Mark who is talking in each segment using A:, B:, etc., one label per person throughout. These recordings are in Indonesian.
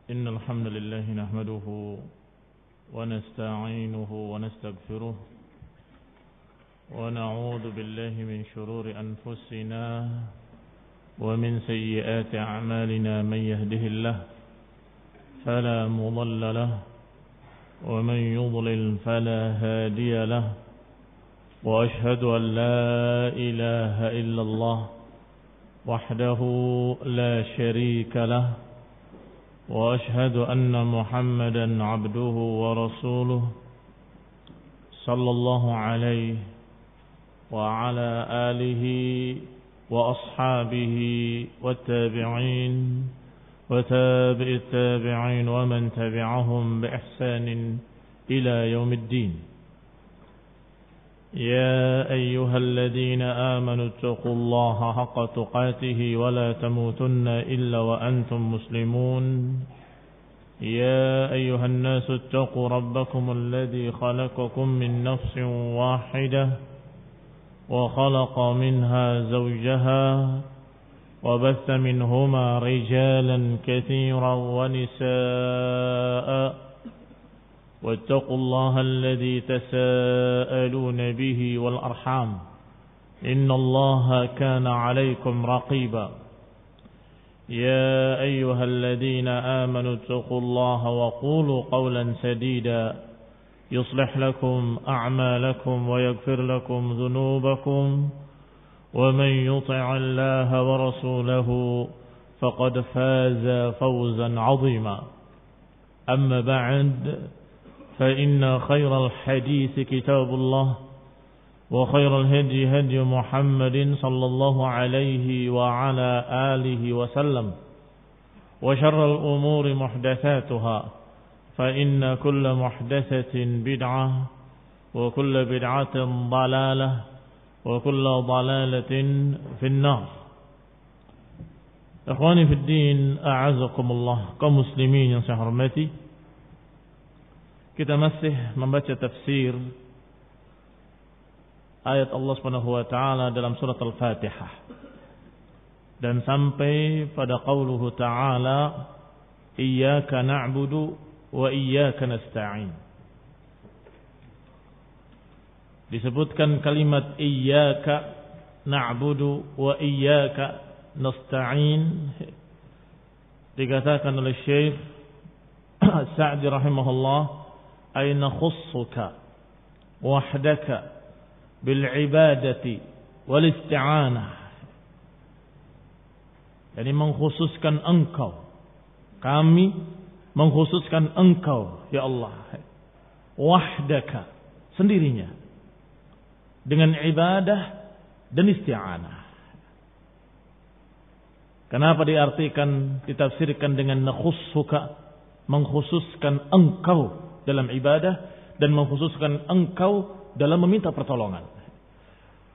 A: إن الحمد لله نحمده ونستعينه ونستغفره ونعوذ بالله من شرور أنفسنا ومن سيئات أعمالنا من يهده الله فلا مضل له ومن يضلل فلا هادي له وأشهد أن لا إله إلا الله وحده لا شريك له وأشهد أن محمدا عبده ورسوله صلى الله عليه وعلى آله وأصحابه والتابعين وتابع التابعين ومن تبعهم بإحسان إلى يوم الدين. يا أيها الذين آمنوا اتقوا الله حق تقاته ولا تموتن إلا وأنتم مسلمون. يا أيها الناس اتقوا ربكم الذي خلقكم من نفس واحدة وخلق منها زوجها وبث منهما رجالا كثيرا ونساء واتقوا الله الذي تساءلون به والأرحام إن الله كان عليكم رقيبا. يا أيها الذين آمنوا اتقوا الله وقولوا قولا سديدا يصلح لكم أعمالكم ويغفر لكم ذنوبكم ومن يطع الله ورسوله فقد فاز فوزا عظيما. أما بعد فإن خير الحديث كتاب الله وخير الهدي هدي محمد صلى الله عليه وعلى آله وسلم وشر الأمور محدثاتها فإن كل محدثة بدعة وكل بدعة ضلالة وكل ضلالة في النار. Ikhwani fi din, a'azakumullah, kaum muslimin yang saya hormati. Kita masih membaca tafsir ayat Allah Subhanahu wa taala dalam surat Al-Fatihah. Dan sampai pada qauluhu ta'ala, iyyaka na'budu wa iyyaka nasta'in. Disebutkan kalimat iyyaka na'budu wa iyyaka nasta'in, dikatakan oleh Syekh Sa'di rahimahullah, ay nakhussuka wahdaka bil ibadati wal isti'anah. Yani mengkhususkan engkau, kami mengkhususkan engkau ya Allah, wahdaka, sendirinya, dengan ibadah dan isti'anah. Kenapa diartikan, ditafsirkan dengan nakhussuka, mengkhususkan engkau dalam ibadah dan mengkhususkan engkau dalam meminta pertolongan?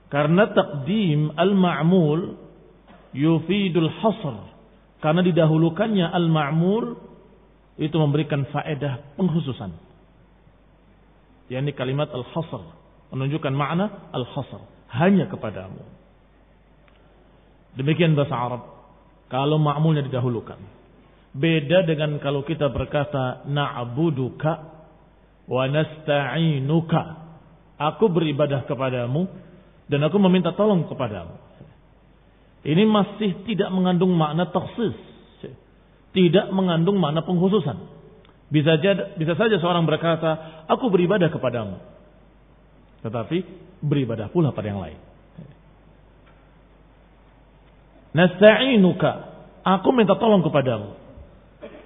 A: Karena taqdim al-ma'mul yufidul hasr, karena didahulukannya al-ma'mul itu memberikan faedah pengkhususan. Yani kalimat al-hasr menunjukkan makna al-hasr, hanya kepadamu. Demikian bahasa Arab kalau ma'mulnya didahulukan. Beda dengan kalau kita berkata na'buduka wa nasta'inuka, aku beribadah kepadamu dan aku meminta tolong kepadamu. Ini masih tidak mengandung makna takhsis, tidak mengandung makna pengkhususan. Bisa saja seorang berkata aku beribadah kepadamu, tetapi beribadah pula pada yang lain. Nasta'inuka, aku minta tolong kepadamu,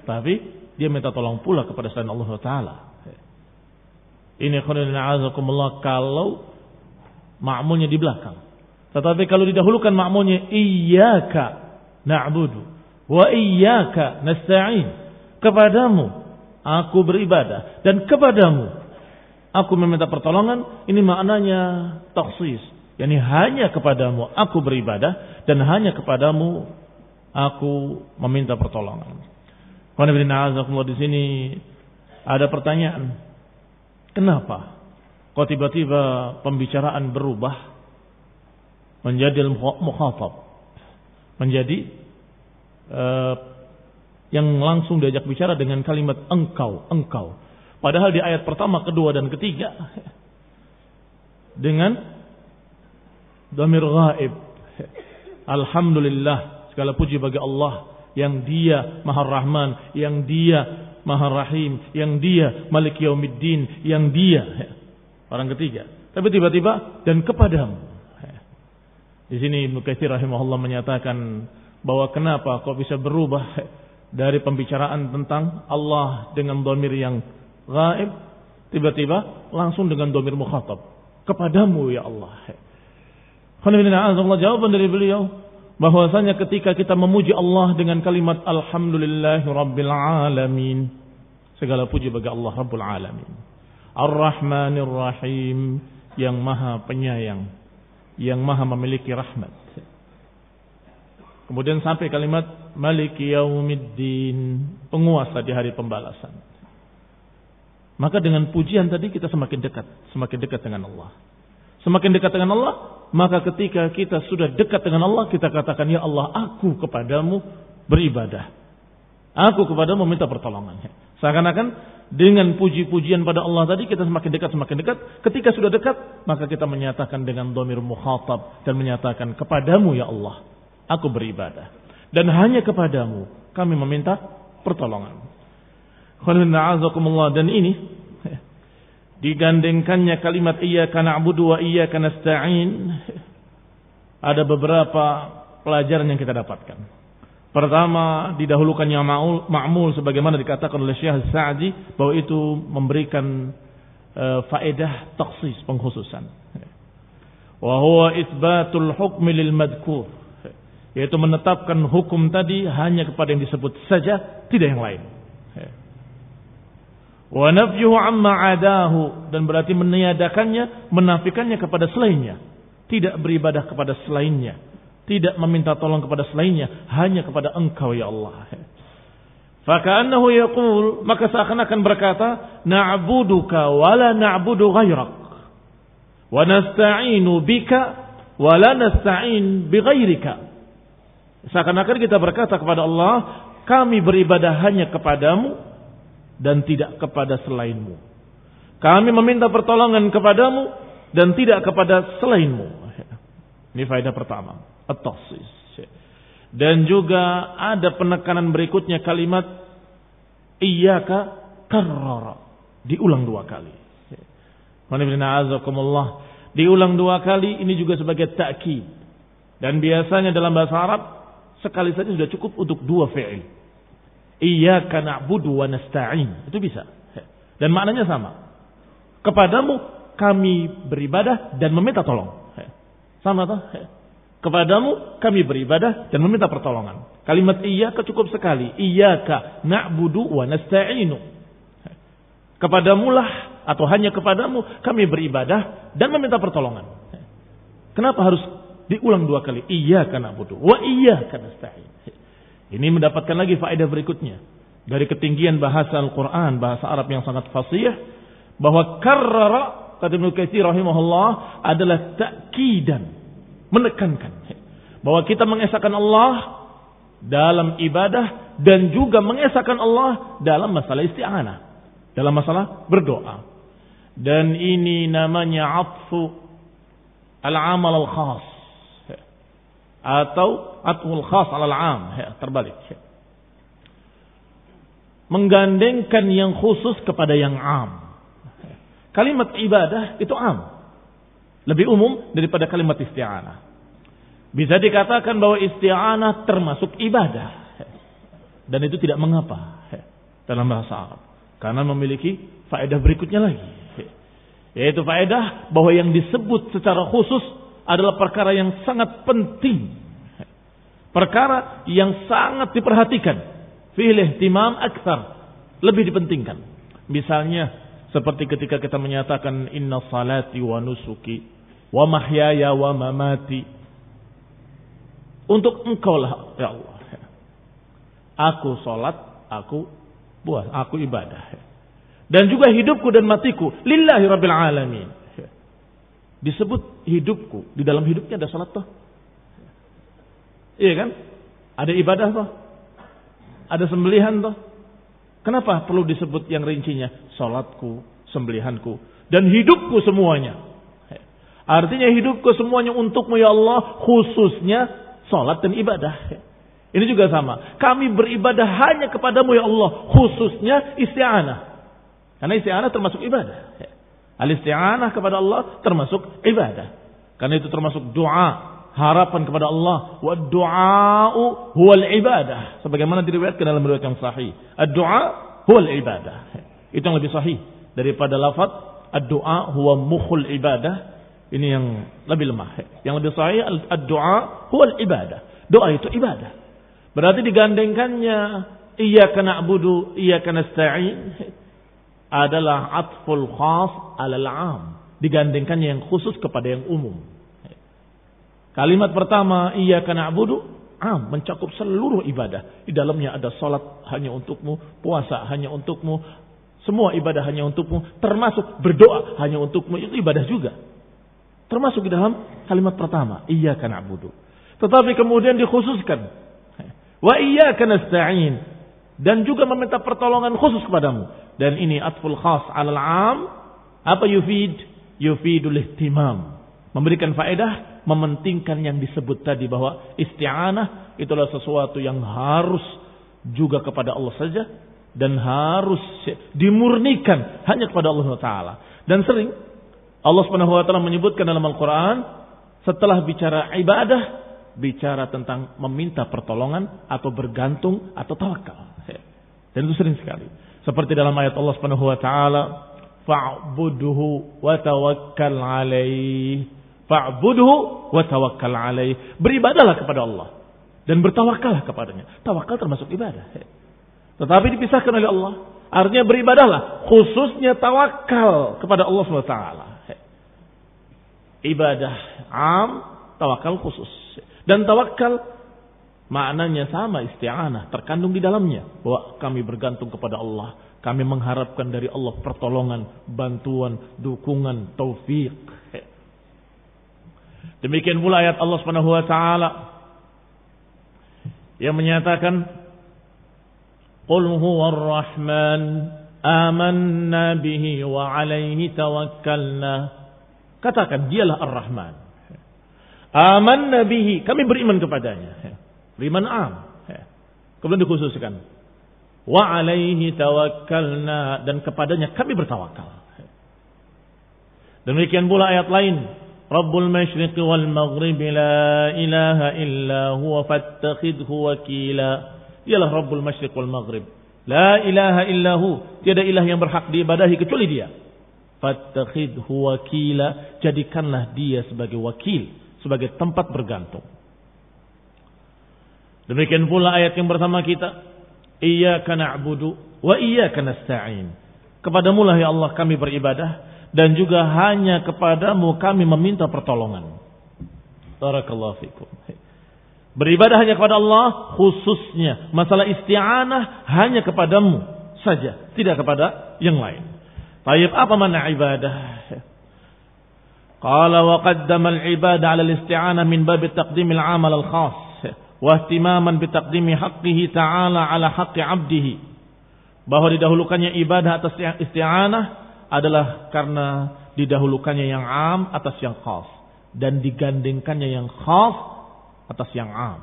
A: tapi dia minta tolong pula kepada selain Allah Ta'ala. Ini khairullahi azakumullah kalau ma'mulnya di belakang. Tetapi kalau didahulukan ma'mulnya iyyaka na'budu wa iyyaka nasta'in, kepadamu aku beribadah dan kepadamu aku meminta pertolongan, ini maknanya takhsis. Yani hanya kepadamu aku beribadah dan hanya kepadamu aku meminta pertolongan. Di sini ada pertanyaan, kenapa kok tiba-tiba pembicaraan berubah menjadi mukhatab, menjadi yang langsung diajak bicara dengan kalimat engkau, engkau. Padahal di ayat pertama, kedua, dan ketiga dengan dhamir ghaib. Alhamdulillah, segala puji bagi Allah yang Dia Maha Rahman, yang Dia Maha Rahim, yang Dia Malik Yaumiddin, yang Dia orang ketiga. Tapi tiba-tiba dan kepadamu. Di sini Ibnu Katsir rahimahullah menyatakan bahwa kenapa kok bisa berubah dari pembicaraan tentang Allah dengan dhamir yang ghaib tiba-tiba langsung dengan dhamir mukhatab, kepadamu ya Allah. Jawaban dari beliau bahwasanya ketika kita memuji Allah dengan kalimat alhamdulillahi rabbil alamin, segala puji bagi Allah Rabbul alamin, Ar-Rahmanir Rahim, yang maha penyayang, yang maha memiliki rahmat. Kemudian sampai kalimat Maliki Yaumiddin, penguasa di hari pembalasan. Maka dengan pujian tadi kita semakin dekat dengan Allah. Semakin dekat dengan Allah, maka ketika kita sudah dekat dengan Allah, kita katakan, ya Allah, aku kepadamu beribadah. Aku kepadamu minta pertolongan. Seakan-akan dengan puji-pujian pada Allah tadi kita semakin dekat. Ketika sudah dekat, maka kita menyatakan dengan dhamir mukhatab dan menyatakan, kepadamu ya Allah, aku beribadah. Dan hanya kepadamu kami meminta pertolongan. Dan ini digandengkannya kalimat iyyaka na'budu wa iyyaka nasta'in. Ada beberapa pelajaran yang kita dapatkan. Pertama, didahulukannya ma'mul sebagaimana dikatakan oleh Syekh Sa'di bahwa itu memberikan faedah takhsis, pengkhususan. Wa huwa itsbatul hukmi lil madhkur, yaitu menetapkan hukum tadi hanya kepada yang disebut saja, tidak yang lain. Wa nafyuhu amma adahu, dan berarti meniadakannya, menafikannya kepada selainnya. Tidak beribadah kepada selainnya, tidak meminta tolong kepada selainnya, hanya kepada Engkau ya Allah. Faka'annahu yaqul, maka seakan-akan berkata, na'buduka wa la na'budu ghairak, wa nasta'inu bika wa la nasta'in bighairika. Seakan-akan kita berkata kepada Allah, kami beribadah hanya kepadamu dan tidak kepada selainmu. Kami meminta pertolongan kepadamu dan tidak kepada selainmu. Ini faedah pertama, at-takhsis. Dan juga ada penekanan berikutnya kalimat iyyaka karrara, diulang 2 kali. Diulang 2 kali, ini juga sebagai ta'kid. Dan biasanya dalam bahasa Arab sekali saja sudah cukup untuk 2 fi'il. Iyyaka na'budu wa nasta'in, itu bisa. Dan maknanya sama. Kepadamu kami beribadah dan meminta tolong. Sama toh? Kepadamu kami beribadah dan meminta pertolongan. Kalimat iyyaka cukup sekali. Iyyaka na'budu wa nasta'inu. Kepadamulah atau hanya kepadamu kami beribadah dan meminta pertolongan. Kenapa harus diulang 2 kali? Iyyaka na'budu wa iyyaka nasta'in. Ini mendapatkan lagi faedah berikutnya. Dari ketinggian bahasa Al-Quran, bahasa Arab yang sangat fasih, bahwa karrara, kata Ibnu Katsir rahimahullah, adalah ta'kidan, menekankan bahwa kita mengesahkan Allah dalam ibadah dan juga mengesahkan Allah dalam masalah isti'anah, dalam masalah berdoa. Dan ini namanya atfu al-amal al-khas atau atful khas alal am, terbalik. Menggandengkan yang khusus kepada yang am. Kalimat ibadah itu am, lebih umum daripada kalimat isti'anah. Bisa dikatakan bahwa isti'anah termasuk ibadah, dan itu tidak mengapa dalam bahasa Arab, karena memiliki faedah berikutnya lagi, yaitu faedah bahwa yang disebut secara khusus adalah perkara yang sangat penting, perkara yang sangat diperhatikan, fil ihtimam aktsar, lebih dipentingkan. Misalnya seperti ketika kita menyatakan inna salati wa nusuki wa mahyaya wa mamati, untuk Engkau lah ya Allah, aku salat, aku puasa, aku ibadah, dan juga hidupku dan matiku lillahi rabbil alamin. Disebut hidupku, di dalam hidupnya ada salat toh. Iya kan? Ada ibadah toh. Ada sembelihan toh. Kenapa perlu disebut yang rincinya? Salatku, sembelihanku, dan hidupku semuanya. Artinya hidupku semuanya untukmu ya Allah, khususnya salat dan ibadah. Ini juga sama. Kami beribadah hanya kepadamu ya Allah, khususnya isti'anah. Karena isti'anah termasuk ibadah. Al-isti'anah kepada Allah termasuk ibadah. Karena itu termasuk doa. Harapan kepada Allah. Wa du'a'u huwal ibadah. Sebagaimana diriwayatkan dalam riwayat yang sahih. Ad-du'a huwal ibadah. Itu yang lebih sahih daripada lafaz ad-du'a huwa mukhul ibadah. Ini yang lebih lemah. Yang lebih sahih ad-du'a huwal ibadah. Doa itu ibadah. Berarti digandengkannya iyyaka na'budu iyyaka nasta'in adalah atful khas 'alal 'am. Digandengkannya yang khusus kepada yang umum. Kalimat pertama, iyyaka na'budu, mencakup seluruh ibadah. Di dalamnya ada salat hanya untukmu, puasa hanya untukmu, semua ibadah hanya untukmu, termasuk berdoa hanya untukmu, itu ibadah juga. Termasuk di dalam kalimat pertama, iyyaka na'budu. Tetapi kemudian dikhususkan, wa iyyaka nasta'in, dan juga meminta pertolongan khusus kepadamu. Dan ini atful khas 'alal 'am, apa yufid? Yufidul ihtimam. Memberikan faedah, mementingkan yang disebut tadi bahwa isti'anah itulah sesuatu yang harus juga kepada Allah saja dan harus dimurnikan hanya kepada Allah Taala. Dan sering Allah Subhanahu wa taala menyebutkan dalam Al-Qur'an setelah bicara ibadah, bicara tentang meminta pertolongan atau bergantung atau tawakal. Dan itu sering sekali. Seperti dalam ayat Allah Subhanahu wa taala, fa'budhu wa tawakkal 'alaihi. Fa'budhu wa tawakkal alaih. Beribadahlah kepada Allah dan bertawakallah kepadanya. Tawakal termasuk ibadah. Tetapi dipisahkan oleh Allah. Artinya beribadahlah, khususnya tawakal kepada Allah SWT. Ibadah am, tawakal khusus. Dan tawakal maknanya sama, isti'anah, terkandung di dalamnya. Bahwa kami bergantung kepada Allah. Kami mengharapkan dari Allah pertolongan, bantuan, dukungan, taufik. Demikian pula ayat Allah Subhanahu wa taala yang menyatakan Qul huwar rahman amanna bihi wa 'alaihi tawakkalna. Katakan dialah Ar-Rahman. Amanna bihi, kami beriman kepadanya. Beriman am. Kemudian dikhususkan wa 'alaihi tawakkalna, dan kepadanya kami bertawakal. Demikian pula ayat lain, Rabbul Masyriqi wal Maghribi la ilaha illa huwa fattakhidhu wakila. Dialah Rabbul Masyriq wal Maghrib. La ilaha illa hu, tiada ilah yang berhak diibadahi kecuali Dia. Fattakhidhu wakila, jadikanlah Dia sebagai wakil, sebagai tempat bergantung. Demikian pula ayat yang bersama kita, iyyaka na'budu wa iyyaka nasta'in. Kepadamu lah ya Allah kami beribadah, dan juga hanya kepadamu kami meminta pertolongan. Barakallahu fikum. Beribadah hanya kepada Allah, khususnya masalah isti'anah hanya kepadamu saja, tidak kepada yang lain. Tayyib, apa makna ibadah? Qala wa qaddama al-ibadah 'ala al-isti'anah min bab taqdim al-'amal al-khass wa ihtimaman bi taqdimi haqqihi ta'ala 'ala haqqi 'abdihi. Bahwa didahulukannya ibadah atas isti'anah adalah karena didahulukannya yang am atas yang khas, dan digandengkannya yang khas atas yang am.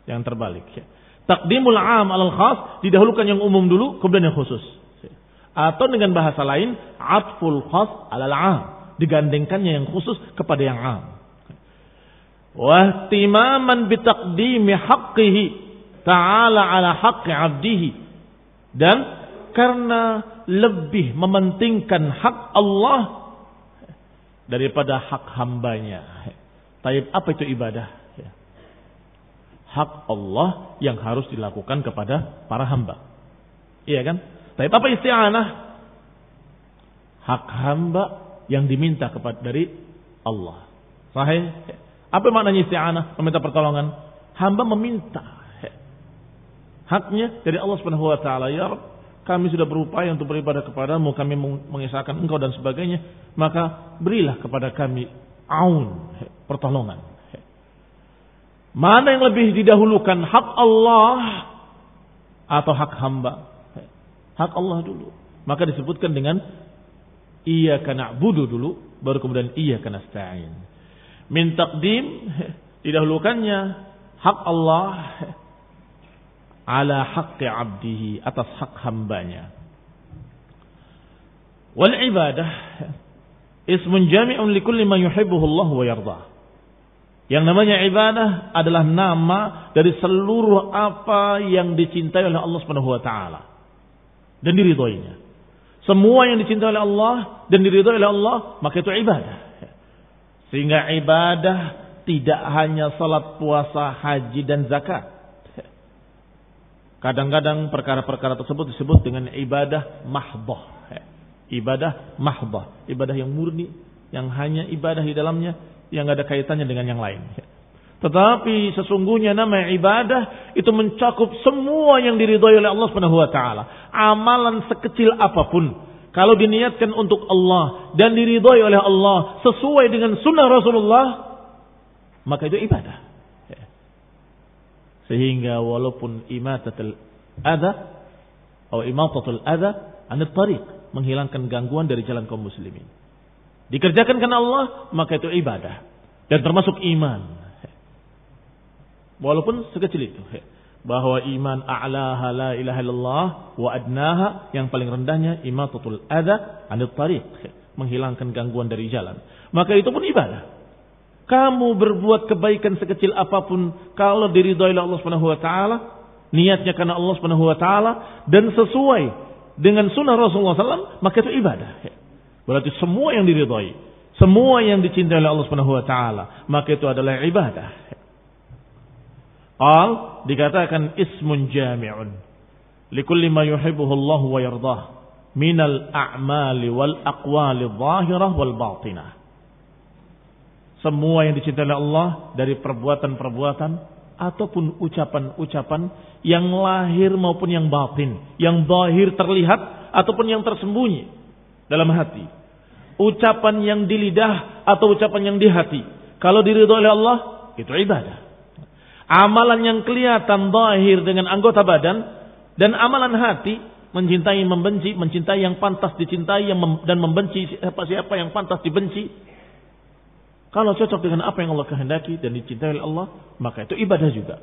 A: Yang terbalik. Taqdimul am alal khas, didahulukan yang umum dulu kemudian yang khusus. Atau dengan bahasa lain, atful khas alal am, digandengkannya yang khusus kepada yang am. Wa ihtimaman bi taqdimi haqqihi ta'ala ala haqqi 'abdihi, dan karena lebih mementingkan hak Allah daripada hak hambanya. Taib, apa itu ibadah? Hak Allah yang harus dilakukan kepada para hamba. Iya kan? Taib, apa isti'anah? Hak hamba yang diminta kepada dari Allah. Sahih? Apa maknanya isti'anah? Meminta pertolongan. Hamba meminta haknya dari Allah Subhanahu wa taala. Ya Rabb, kami sudah berupaya untuk beribadah kepadamu, kami mengisahkan engkau dan sebagainya, maka berilah kepada kami aun, pertolongan. Mana yang lebih didahulukan, hak Allah atau hak hamba? Hak Allah dulu. Maka disebutkan dengan iyyaka na'budu dulu, baru kemudian iyyaka nasta'in. Min taqdim, didahulukannya hak Allah ala haqqi 'abdihi, atas hak hambanya. Wal ibadah ismun jami'un likulli ma yuhibbuhu Allah wa yardah. Yang namanya ibadah adalah nama dari seluruh apa yang dicintai oleh Allah Subhanahu wa taala dan diridhoinya. Semua yang dicintai oleh Allah dan diridhoi oleh Allah, maka itu ibadah. Sehingga ibadah tidak hanya salat, puasa, haji dan zakat. Kadang-kadang perkara-perkara tersebut disebut dengan ibadah mahdhah. Ibadah mahdhah, ibadah yang murni, yang hanya ibadah di dalamnya, yang tidak ada kaitannya dengan yang lain. Tetapi sesungguhnya nama ibadah itu mencakup semua yang diridhai oleh Allah Subhanahu wa taala. Amalan sekecil apapun, kalau diniatkan untuk Allah dan diridhai oleh Allah sesuai dengan sunnah Rasulullah, maka itu ibadah. Sehingga walaupun imatatul adza atau imatatul adza anit tariq, menghilangkan gangguan dari jalan kaum muslimin, dikerjakan karena Allah, maka itu ibadah dan termasuk iman. Walaupun sekecil itu, bahwa iman a'laha la ilaha illallah wa adnaha, yang paling rendahnya imatatul adza anit tariq, menghilangkan gangguan dari jalan, maka itu pun ibadah. Kamu berbuat kebaikan sekecil apapun, kalau diridhai oleh Allah Subhanahu wa taala, niatnya karena Allah Subhanahu wa taala dan sesuai dengan sunnah Rasulullah SAW, maka itu ibadah. Berarti semua yang diridhai, semua yang dicintai oleh Allah Subhanahu wa taala, maka itu adalah ibadah. Al dikatakan ismun jami'un likulli ma yuhibbuhu Allah wa yardah minal a'mali wal aqwali dhahirah wal batinah. Semua yang dicintai oleh Allah dari perbuatan-perbuatan ataupun ucapan-ucapan yang lahir maupun yang batin, yang zahir terlihat ataupun yang tersembunyi dalam hati. Ucapan yang di lidah atau ucapan yang di hati, kalau diridhoi oleh Allah, itu ibadah. Amalan yang kelihatan zahir dengan anggota badan dan amalan hati, mencintai, membenci, mencintai yang pantas dicintai dan membenci siapa yang pantas dibenci, kalau cocok dengan apa yang Allah kehendaki dan dicintai oleh Allah, maka itu ibadah juga.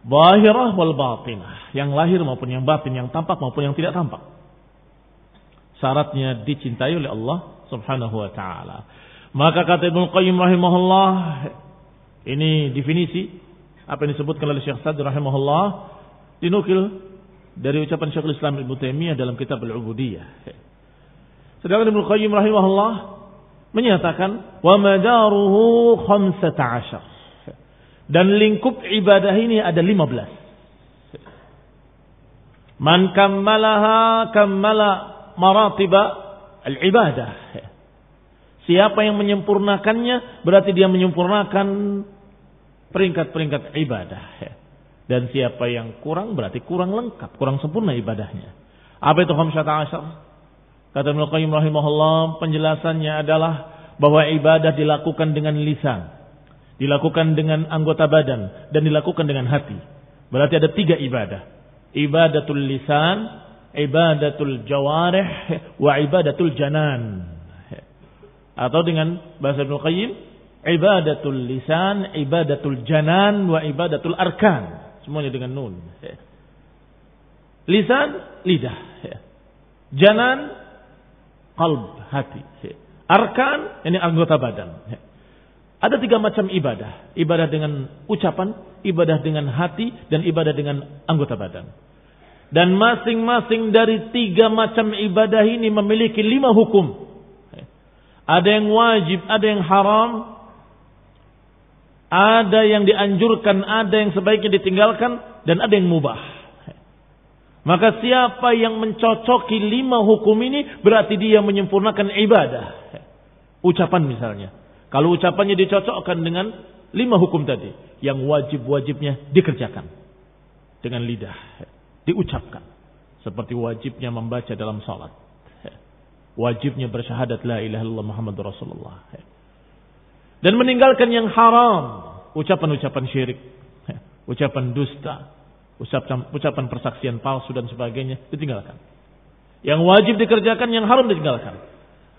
A: Zahirah wal batinah, yang lahir maupun yang batin, yang tampak maupun yang tidak tampak. Syaratnya dicintai oleh Allah Subhanahu wa taala. Maka kata Ibnu Qayyim rahimahullah, ini definisi apa yang disebutkan oleh Syekh Sa'di rahimahullah, dinukil dari ucapan Syekhul Islam Ibnu Taimiyah dalam kitab Al-Ubudiyah. Sedangkan Ibnu Qayyim rahimahullah menyatakan wa madaruhu 15, dan lingkup ibadah ini ada 15. Man kammalaha kammala maratiba al-ibadah. Siapa yang menyempurnakannya berarti dia menyempurnakan peringkat-peringkat ibadah. Dan siapa yang kurang berarti kurang lengkap, kurang sempurna ibadahnya. Apa itu 15? Kata Ibnu Qayyim rahimahullah, penjelasannya adalah bahwa ibadah dilakukan dengan lisan, dilakukan dengan anggota badan, dan dilakukan dengan hati. Berarti ada 3 ibadah. Ibadatul lisan, ibadatul jawarih, wa ibadatul janan. Atau dengan bahasa Ibnu Qayyim, ibadatul lisan, ibadatul janan, wa ibadatul arkan. Semuanya dengan nun. Lisan, lidah. Janan, qalb, hati. Arkan, ini anggota badan. Ada 3 macam ibadah. Ibadah dengan ucapan, ibadah dengan hati, dan ibadah dengan anggota badan. Dan masing-masing dari 3 macam ibadah ini memiliki 5 hukum. Ada yang wajib, ada yang haram, ada yang dianjurkan, ada yang sebaiknya ditinggalkan, dan ada yang mubah. Maka siapa yang mencocoki 5 hukum ini berarti dia menyempurnakan ibadah. Ucapan misalnya, kalau ucapannya dicocokkan dengan 5 hukum tadi, yang wajib-wajibnya dikerjakan dengan lidah, diucapkan seperti wajibnya membaca dalam salat, wajibnya bersyahadat la ilaha illallah Muhammadur Rasulullah, dan meninggalkan yang haram, ucapan-ucapan syirik, ucapan dusta, ucapan persaksian palsu dan sebagainya ditinggalkan. Yang wajib dikerjakan, yang haram ditinggalkan.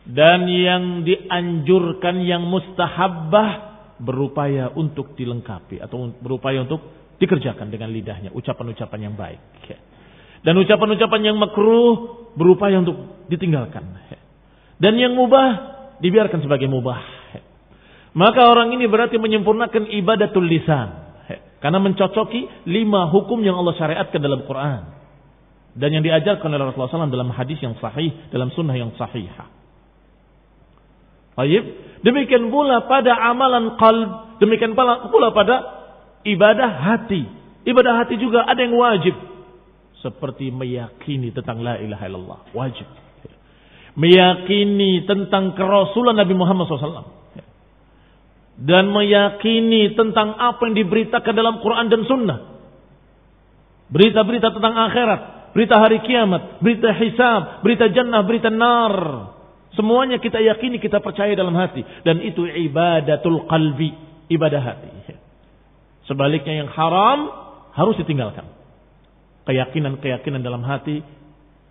A: Dan yang dianjurkan, yang mustahabbah, berupaya untuk dilengkapi atau berupaya untuk dikerjakan dengan lidahnya, ucapan-ucapan yang baik. Dan ucapan-ucapan yang makruh berupaya untuk ditinggalkan. Dan yang mubah dibiarkan sebagai mubah. Maka orang ini berarti menyempurnakan ibadatul lisan, karena mencocoki 5 hukum yang Allah syariatkan dalam Quran dan yang diajarkan oleh Rasulullah SAW dalam hadis yang sahih, dalam sunnah yang sahihah. Baik, demikian pula pada amalan qalb, demikian pula pada ibadah hati. Ibadah hati juga ada yang wajib, seperti meyakini tentang la ilaha illallah, wajib. Meyakini tentang kerasulan Nabi Muhammad SAW. Dan meyakini tentang apa yang diberitakan dalam Quran dan Sunnah. Berita-berita tentang akhirat, berita hari kiamat, berita hisab, berita jannah, berita nar. Semuanya kita yakini, kita percaya dalam hati. Dan itu ibadatul qalbi, ibadah hati. Sebaliknya yang haram harus ditinggalkan. Keyakinan-keyakinan dalam hati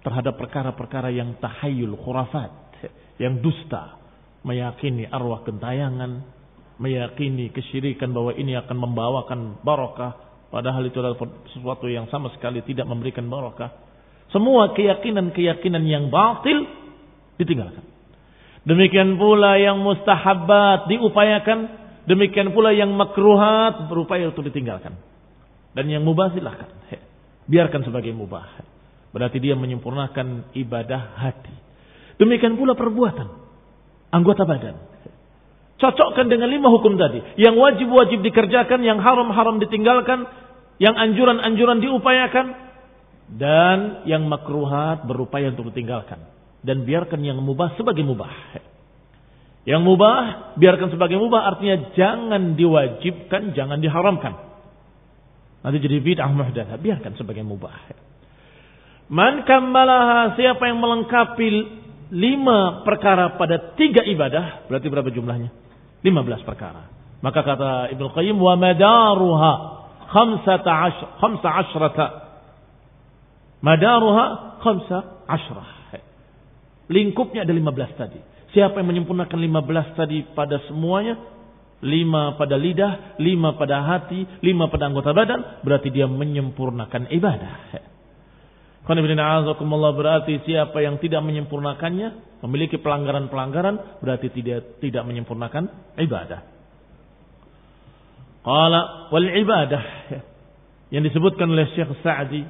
A: terhadap perkara-perkara yang tahayyul, khurafat, yang dusta. Meyakini arwah gentayangan, meyakini kesyirikan bahwa ini akan membawakan barakah, padahal itu adalah sesuatu yang sama sekali tidak memberikan barakah. Semua keyakinan-keyakinan yang batil ditinggalkan. Demikian pula yang mustahabbat diupayakan, demikian pula yang makruhat berupaya untuk ditinggalkan. Dan yang mubah silahkan, biarkan sebagai mubah. Berarti dia menyempurnakan ibadah hati. Demikian pula perbuatan, anggota badan. Cocokkan dengan 5 hukum tadi. Yang wajib-wajib dikerjakan, yang haram-haram ditinggalkan, yang anjuran-anjuran diupayakan, dan yang makruhat berupaya untuk ditinggalkan. Dan biarkan yang mubah sebagai mubah. Yang mubah biarkan sebagai mubah, artinya jangan diwajibkan, jangan diharamkan. Nanti jadi bid'ah muhdatsah, biarkan sebagai mubah. Man kammalaha, siapa yang melengkapi 5 perkara pada 3 ibadah, berarti berapa jumlahnya? 15 perkara. Maka kata Ibnu Qayyim, wa madaruha 15. Madaruha 15. Lingkupnya ada 15 tadi. Siapa yang menyempurnakan 15 tadi pada semuanya, 5 pada lidah, 5 pada hati, 5 pada anggota badan, berarti dia menyempurnakan ibadah. Berarti siapa yang tidak menyempurnakannya, memiliki pelanggaran-pelanggaran, berarti tidak menyempurnakan ibadah. Qala wal ibadah, yang disebutkan oleh Syekh Sa'di,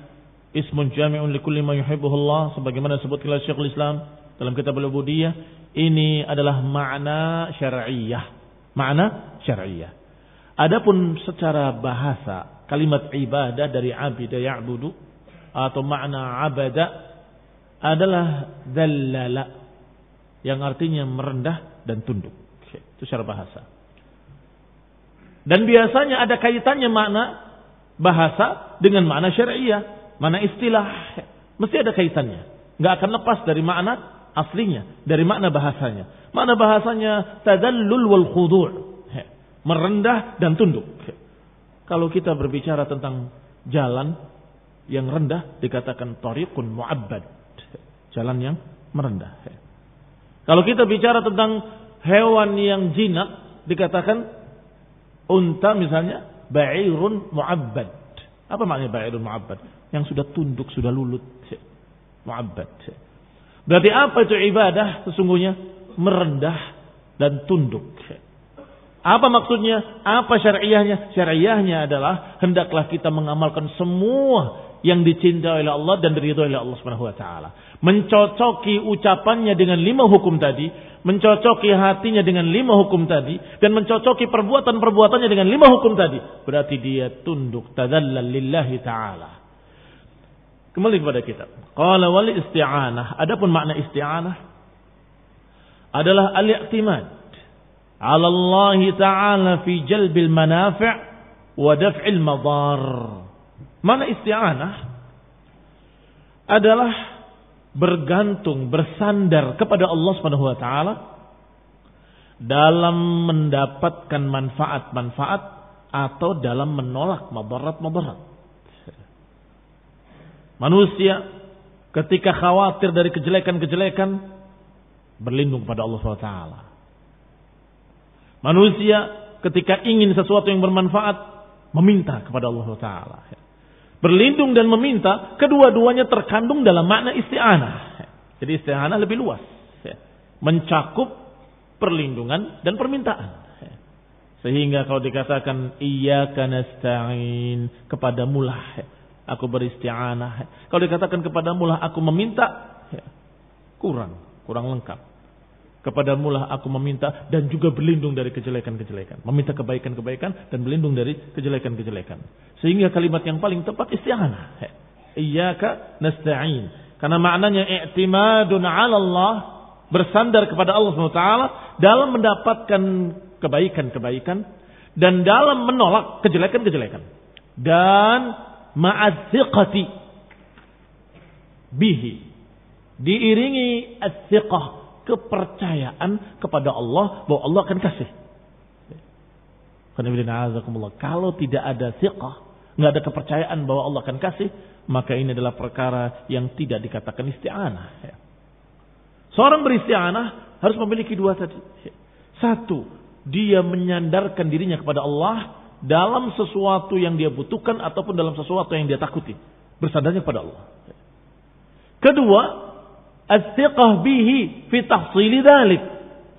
A: ismun jami'un likulli ma yuhibbuhullah, sebagaimana disebutkan oleh Syekhul Islam dalam kitab Al-Ubudiyah, ini adalah makna syar'iyyah. Makna syar'iyyah. Adapun secara bahasa, kalimat ibadah dari abida ya'budu atau makna abada adalah dzallala, yang artinya merendah dan tunduk. Itu secara bahasa. Dan biasanya ada kaitannya makna bahasa dengan makna syariah, makna istilah. Mesti ada kaitannya. Enggak akan lepas dari makna aslinya, dari makna bahasanya. Makna bahasanya tadallul wal khudu', merendah dan tunduk. Kalau kita berbicara tentang jalan yang rendah dikatakan tariqun mu'abbad, jalan yang merendah. Kalau kita bicara tentang hewan yang jinak dikatakan unta misalnya ba'irun mu'abbad. Apa maknanya ba'irun mu'abbad? Yang sudah tunduk, sudah lulut. Mu'abbad. Berarti apa itu ibadah sesungguhnya? Merendah dan tunduk. Apa maksudnya? Apa syariahnya? Syariahnya adalah hendaklah kita mengamalkan semua yang dicintai oleh Allah dan diridhoi oleh Allah Subhanahu wa taala. Mencocoki ucapannya dengan 5 hukum tadi, mencocoki hatinya dengan 5 hukum tadi, dan mencocoki perbuatan-perbuatannya dengan 5 hukum tadi. Berarti dia tunduk, tadallal lillahi taala. Kembali kepada kitab. Qala wal isti'anah. Adapun makna isti'anah adalah al-i'timad 'ala Allah taala fi jalbil manafi' wa daf'il madar. Mana isti'anah adalah bergantung, bersandar kepada Allah Subhanahu wa taala dalam mendapatkan manfaat-manfaat atau dalam menolak madarat-madarat. Manusia ketika khawatir dari kejelekan-kejelekan berlindung kepada Allah SWT. Manusia ketika ingin sesuatu yang bermanfaat meminta kepada Allah SWT. Berlindung dan meminta, kedua-duanya terkandung dalam makna isti'anah. Jadi isti'anah lebih luas, mencakup perlindungan dan permintaan. Sehingga kalau dikatakan iyyaka nasta'in, kepadamulah aku beristi'anah. Kalau dikatakan kepadamulah aku meminta, kurang lengkap. Kepadamulah aku meminta dan juga berlindung dari kejelekan-kejelekan. Meminta kebaikan-kebaikan dan berlindung dari kejelekan-kejelekan. Sehingga kalimat yang paling tepat isti'anah. Iyyaka nasta'in. Karena maknanya i'timadun 'ala Allah, bersandar kepada Allah SWT dalam mendapatkan kebaikan-kebaikan dan dalam menolak kejelekan-kejelekan. Dan ma'athiqati bihi, diiringi as-thiqah, kepercayaan kepada Allah bahwa Allah akan kasih. Kalau tidak ada thiqah, nggak ada kepercayaan bahwa Allah akan kasih, maka ini adalah perkara yang tidak dikatakan isti'anah. Seorang beristi'anah harus memiliki dua tadi. Satu, dia menyandarkan dirinya kepada Allah dalam sesuatu yang dia butuhkan ataupun dalam sesuatu yang dia takuti. Bersandarnya kepada Allah. Kedua, as-thiqah bihi fi tahsili dzalik.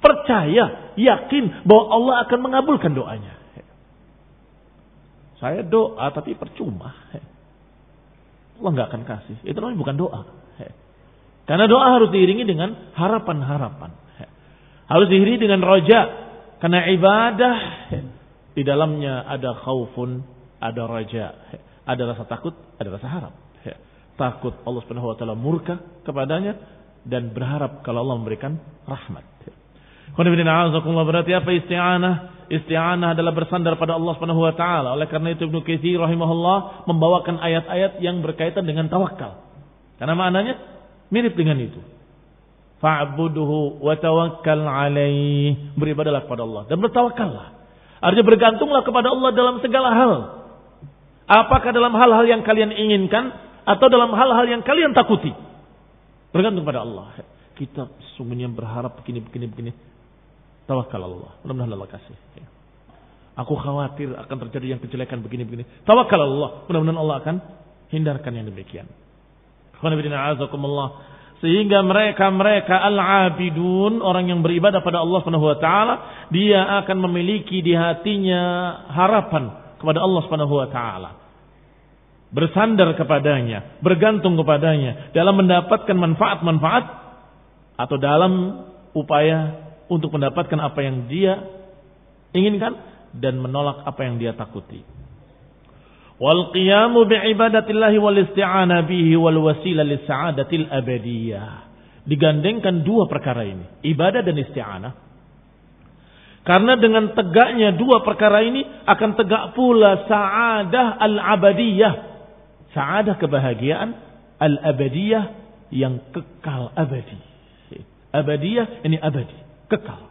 A: Percaya, yakin bahwa Allah akan mengabulkan doanya. Saya doa tapi percuma. Allah enggak akan kasih. Itu namanya bukan doa. Karena doa harus diiringi dengan harapan-harapan. Harus diiringi dengan roja. Karena ibadah di dalamnya ada khaufun, ada raja, ada rasa takut, ada rasa harap. Takut Allah Subhanahu wa taala murka kepadanya dan berharap kalau Allah memberikan rahmat. Berarti apa isti'anah? Isti'anah adalah bersandar pada Allah Subhanahu wa taala. Oleh karena itu Ibnu Katsir rahimahullah membawakan ayat-ayat yang berkaitan dengan tawakal. Karena maknanya mirip dengan itu. Fa'buduhu wa tawakkal alaih. Beribadahlah kepada Allah dan bertawakallah. Artinya bergantunglah kepada Allah dalam segala hal. Apakah dalam hal-hal yang kalian inginkan atau dalam hal-hal yang kalian takuti. Bergantung pada Allah. Kita sungguhnya berharap begini. Tawakal Allah. Mudah-mudahan Allah kasih. Aku khawatir akan terjadi yang kejelekan begini. Tawakal Allah. Mudah-mudahan Allah akan hindarkan yang demikian. Sehingga mereka al-abidun, orang yang beribadah pada Allah Subhanahu wa taala, dia akan memiliki di hatinya harapan kepada Allah Subhanahu wa taala. Bersandar kepadanya, bergantung kepadanya dalam mendapatkan manfaat-manfaat atau dalam upaya untuk mendapatkan apa yang dia inginkan dan menolak apa yang dia takuti. Wal qiyamu bi ibadatillahi wal isti'ana bihi wal wasilah lis sa'adatil abadiyah. Digandengkan dua perkara ini, ibadah dan isti'anah. Karena dengan tegaknya dua perkara ini akan tegak pula sa'adah al-abadiyah. Sa'adah kebahagiaan al-abadiyah yang kekal abadi. Abadiyah ini abadi, kekal.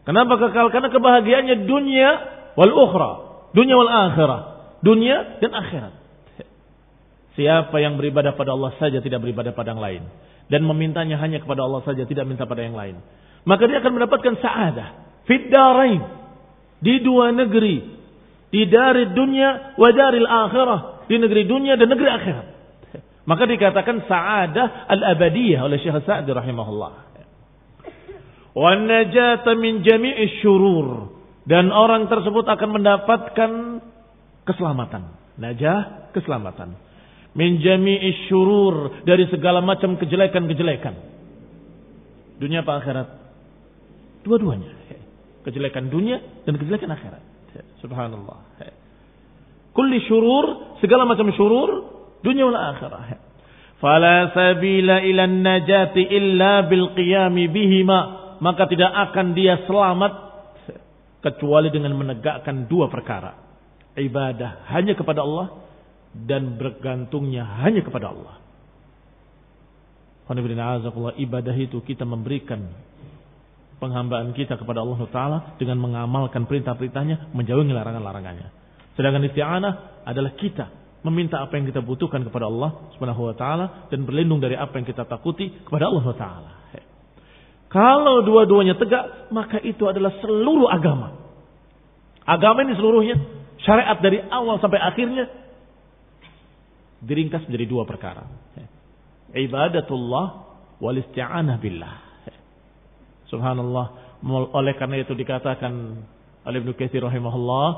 A: Kenapa kekal? Karena kebahagiaannya dunia wal ukhra. Dunia wal akhirah. Dunia dan akhirat. Siapa yang beribadah pada Allah saja tidak beribadah pada yang lain. Dan memintanya hanya kepada Allah saja, tidak minta pada yang lain. Maka dia akan mendapatkan sa'adah. Fid darain. Di dua negeri. Di dari dunia wa daril akhirah. Di negeri dunia dan negeri akhirat. Maka dikatakan sa'adah al-abadiyah oleh Syekh Sa'di rahimahullah. Wa najata min jami'i syurur. Dan orang tersebut akan mendapatkan keselamatan. Najah, keselamatan. Min jami'i syurur. Dari segala macam kejelekan-kejelekan. Dunia apa akhirat? Dua-duanya. Kejelekan dunia dan kejelekan akhirat. Subhanallah. Kulli syurur, segala macam syurur, dunia wal akhirah. Fala sabila ila najati illa bil qiyami bihima. Maka tidak akan dia selamat kecuali dengan menegakkan dua perkara. Ibadah hanya kepada Allah dan bergantungnya hanya kepada Allah. Ibadah itu kita memberikan penghambaan kita kepada Allah Ta'ala dengan mengamalkan perintah-perintahnya, menjauhi larangan-larangannya. Sedangkan isti'anah adalah kita meminta apa yang kita butuhkan kepada Allah Subhanahu wa taala dan berlindung dari apa yang kita takuti kepada Allah Subhanahu wa taala. Kalau dua-duanya tegak, maka itu adalah seluruh agama. Agama ini seluruhnya, syariat dari awal sampai akhirnya diringkas menjadi dua perkara. Ibadatullah wal isti'anah billah. Subhanallah. Oleh karena itu dikatakan oleh Ibnu Katsir rahimahullah,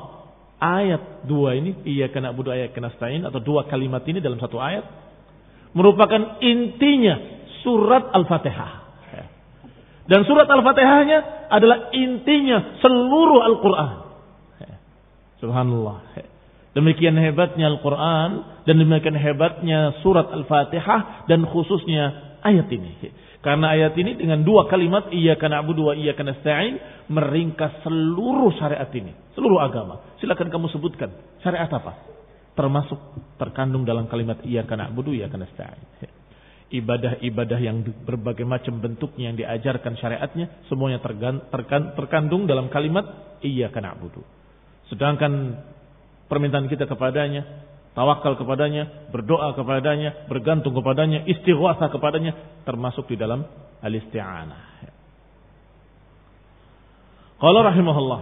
A: ayat dua ini, iyyaka na'budu wa iyyaka nasta'in, atau dua kalimat ini dalam satu ayat merupakan intinya surat Al-Fatihah. Dan surat Al-Fatihahnya adalah intinya seluruh Al-Quran. Subhanallah. Demikian hebatnya Al-Quran dan demikian hebatnya surat Al-Fatihah dan khususnya ayat ini. Karena ayat ini dengan dua kalimat iyyaka na'budu wa iyyaka nasta'in meringkas seluruh syariat ini, seluruh agama. Silakan kamu sebutkan syariat apa? Termasuk terkandung dalam kalimat iyyaka na'budu wa iyyaka nasta'in. Ibadah-ibadah yang berbagai macam bentuknya yang diajarkan syariatnya semuanya terkandung dalam kalimat iyyaka na'budu. Sedangkan permintaan kita kepadanya, tawakal kepadanya, berdoa kepadanya, bergantung kepadanya, istighatsah kepadanya termasuk di dalam al-isti'anah. Qala rahimahullah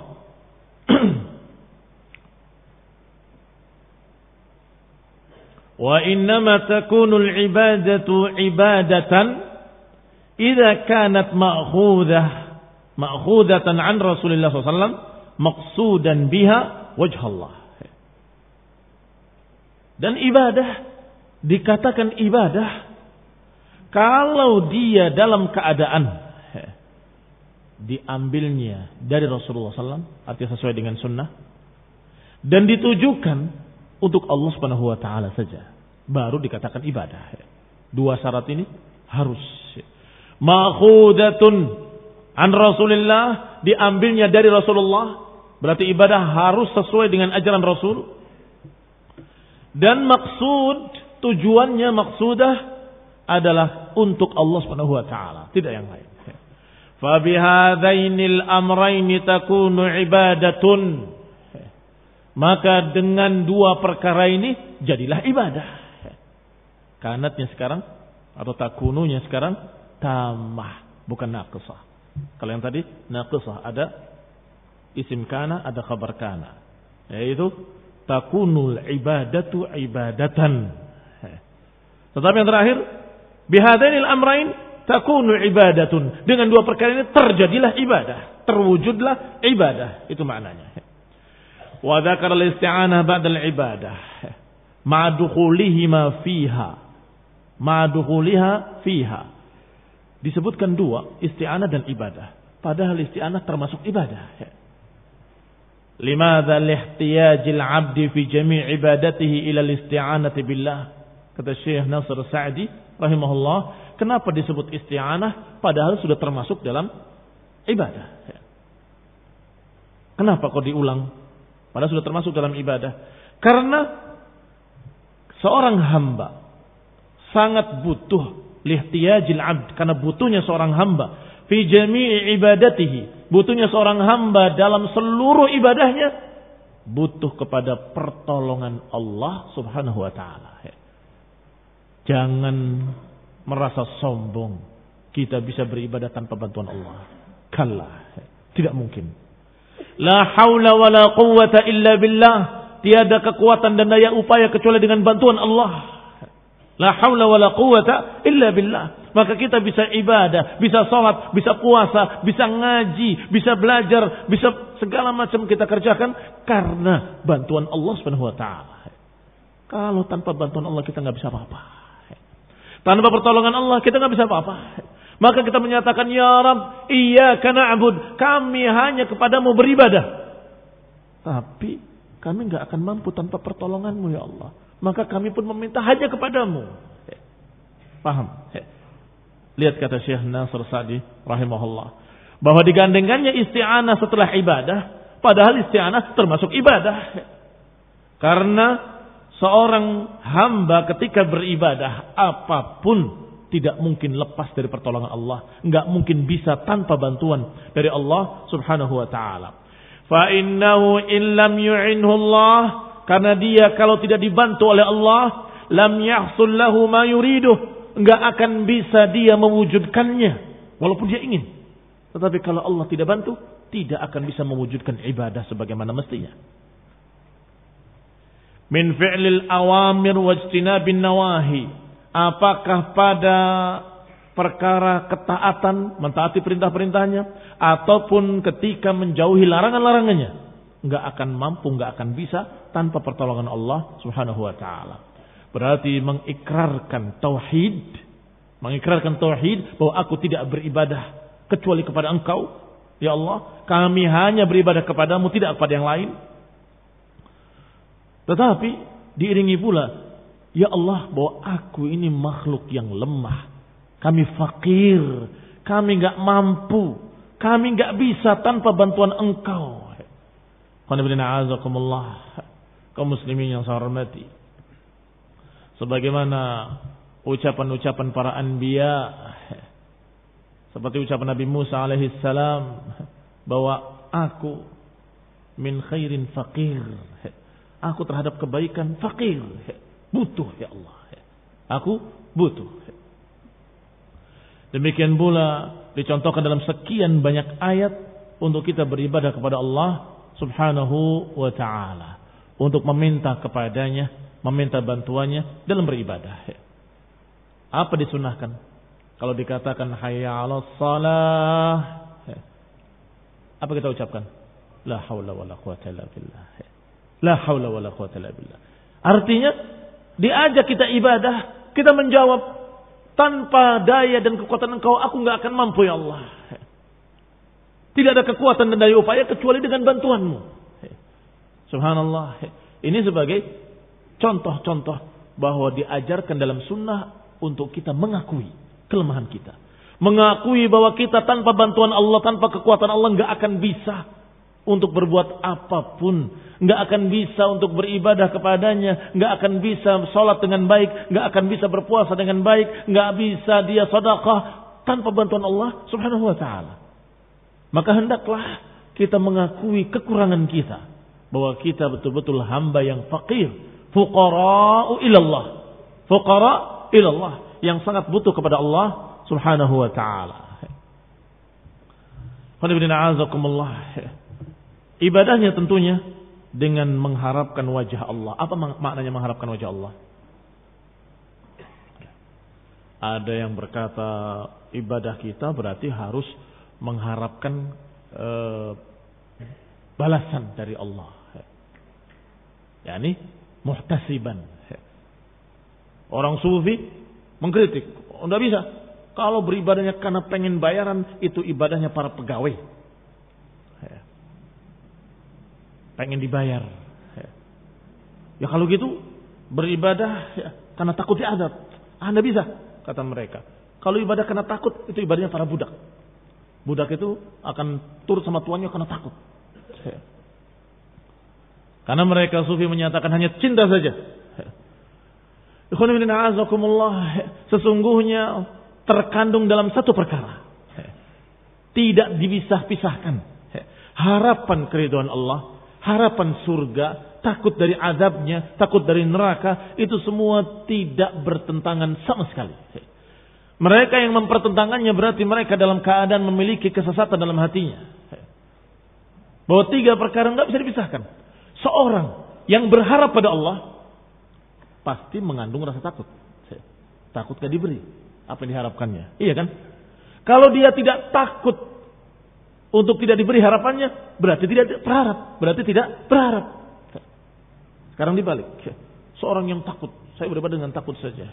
A: wa innama takunu al-ibadatu ibadatan idza kanat ma'khudatan an Rasulillah sallallahu alaihi wasallam maqsudan biha wajh Allah. Dan ibadah dikatakan ibadah kalau dia dalam keadaan diambilnya dari Rasulullah SAW, artinya sesuai dengan sunnah, dan ditujukan untuk Allah Subhanahu wa taala saja, baru dikatakan ibadah. Dua syarat ini harus. Ma'khudatun an Rasulillah, diambilnya dari Rasulullah, berarti ibadah harus sesuai dengan ajaran Rasul. Dan maksud, tujuannya maksudah adalah untuk Allah Subhanahu wa taala, tidak yang lain. Fa bihadzainil amrayn takunu ibadatun. Maka dengan dua perkara ini jadilah ibadah. Kanatnya sekarang atau takununya sekarang tamah, bukan naqisah. Kalau yang tadi naqisah, ada isim kana, ada khabar kana, yaitu takunul ibadatu ibadatan. Tetapi yang terakhir, bihadainil amrain takunu ibadatun. Dengan dua perkara ini terjadilah ibadah, terwujudlah ibadah. Itu maknanya. Wa dzakara al-isti'anah ba'da al-ibadah ma'a dukhulihima fiha. Ma'a dukhuliha fiha. Disebutkan dua, isti'anah dan ibadah. Padahal isti'anah termasuk ibadah. Limadha lihtiyajil 'abdi fi jami' ibadatihi ila al-isti'anati billah. Kata Syekh Nasr Sa'di rahimahullah, kenapa disebut isti'anah padahal sudah termasuk dalam ibadah? Kenapa kok diulang? Padahal sudah termasuk dalam ibadah. Karena seorang hamba sangat butuh lihtiyajil 'abd, karena butuhnya seorang hamba fi jami'i ibadatihi, butuhnya seorang hamba dalam seluruh ibadahnya butuh kepada pertolongan Allah Subhanahu wa taala. Jangan merasa sombong kita bisa beribadah tanpa bantuan Allah. Kalla, tidak mungkin. La haula wa la quwwata illa billah. Tiada kekuatan dan daya upaya kecuali dengan bantuan Allah. La haula wa la quwwata illa billah. Maka kita bisa ibadah, bisa sholat, bisa puasa, bisa ngaji, bisa belajar, bisa segala macam kita kerjakan karena bantuan Allah Subhanahu wa taala. Kalau tanpa bantuan Allah kita nggak bisa apa-apa. Tanpa pertolongan Allah kita nggak bisa apa-apa. Maka kita menyatakan, ya Rabb, iyyaka na'bud, kami hanya kepadamu beribadah. Tapi kami nggak akan mampu tanpa pertolonganmu ya Allah. Maka kami pun meminta hanya kepadamu. Paham? Lihat kata Syekh Nasr Sa'di rahimahullah, bahwa digandengkannya isti'anah setelah ibadah, padahal isti'anah termasuk ibadah. Karena seorang hamba ketika beribadah apapun tidak mungkin lepas dari pertolongan Allah, enggak mungkin bisa tanpa bantuan dari Allah Subhanahu wa taala. Fa innahu in lam yu'inhu Allah karena dia kalau tidak dibantu oleh Allah, lam yahsul lahu ma yuriduh, enggak akan bisa dia mewujudkannya walaupun dia ingin. Tetapi kalau Allah tidak bantu, tidak akan bisa mewujudkan ibadah sebagaimana mestinya. Min fi'lil awamir wajtinabin nawahi. Apakah pada perkara ketaatan, mentaati perintah-perintahnya, ataupun ketika menjauhi larangan-larangannya, enggak akan mampu, enggak akan bisa tanpa pertolongan Allah Subhanahu wa taala. Berarti mengikrarkan tauhid bahwa aku tidak beribadah kecuali kepada Engkau, ya Allah, kami hanya beribadah kepadamu, tidak kepada yang lain. Tetapi diiringi pula, ya Allah, bahwa aku ini makhluk yang lemah, kami fakir, kami enggak mampu, kami enggak bisa tanpa bantuan Engkau. Kaum muslimin yang saya hormati, sebagaimana ucapan-ucapan para anbiya, seperti ucapan Nabi Musa alaihissalam, bahwa aku min khairin faqir, aku terhadap kebaikan fakir, butuh ya Allah, aku butuh. Demikian pula dicontohkan dalam sekian banyak ayat untuk kita beribadah kepada Allah Subhanahu wa ta'ala, untuk meminta kepadanya, meminta bantuannya dalam beribadah. Apa disunahkan? Kalau dikatakan hayya 'alas shalah, apa kita ucapkan? La haula wala quwata illa billah. La haula wala quwata illa billah. Artinya diajak kita ibadah, kita menjawab, tanpa daya dan kekuatan Engkau aku enggak akan mampu ya Allah. Tidak ada kekuatan dan daya upaya kecuali dengan bantuanmu. Subhanallah. Ini sebagai contoh-contoh bahwa diajarkan dalam sunnah untuk kita mengakui kelemahan kita. Mengakui bahwa kita tanpa bantuan Allah, tanpa kekuatan Allah enggak akan bisa untuk berbuat apapun. Enggak akan bisa untuk beribadah kepadanya. Enggak akan bisa sholat dengan baik. Enggak akan bisa berpuasa dengan baik. Enggak bisa dia sedekah tanpa bantuan Allah Subhanahu wa ta'ala. Maka hendaklah kita mengakui kekurangan kita, bahwa kita betul-betul hamba yang fakir, fuqara'u ilallah, fuqara' ilallah, yang sangat butuh kepada Allah Subhanahu wa ta'ala. Ibadahnya tentunya dengan mengharapkan wajah Allah. Apa maknanya mengharapkan wajah Allah? Ada yang berkata ibadah kita berarti harus mengharapkan balasan dari Allah. Yani muhtasiban. Orang sufi mengkritik, enggak bisa. Kalau beribadahnya karena pengen bayaran, itu ibadahnya para pegawai. Pengen dibayar. Ya kalau gitu beribadah karena takut diazab. Anda bisa, kata mereka. Kalau ibadah karena takut, itu ibadahnya para budak. Budak itu akan turut sama tuannya karena takut. Karena mereka sufi menyatakan hanya cinta saja. Sesungguhnya terkandung dalam satu perkara, tidak dipisah-pisahkan. Harapan keridhaan Allah, harapan surga, takut dari azabnya, takut dari neraka, itu semua tidak bertentangan sama sekali. Mereka yang mempertentangkannya berarti mereka dalam keadaan memiliki kesesatan dalam hatinya. Bahwa tiga perkara enggak bisa dipisahkan. Seorang yang berharap pada Allah pasti mengandung rasa takut. Takut gak diberi apa yang diharapkannya. Iya kan? Kalau dia tidak takut untuk tidak diberi harapannya, berarti tidak berharap. Berarti tidak berharap. Sekarang dibalik. Seorang yang takut, saya beribadah dengan takut saja.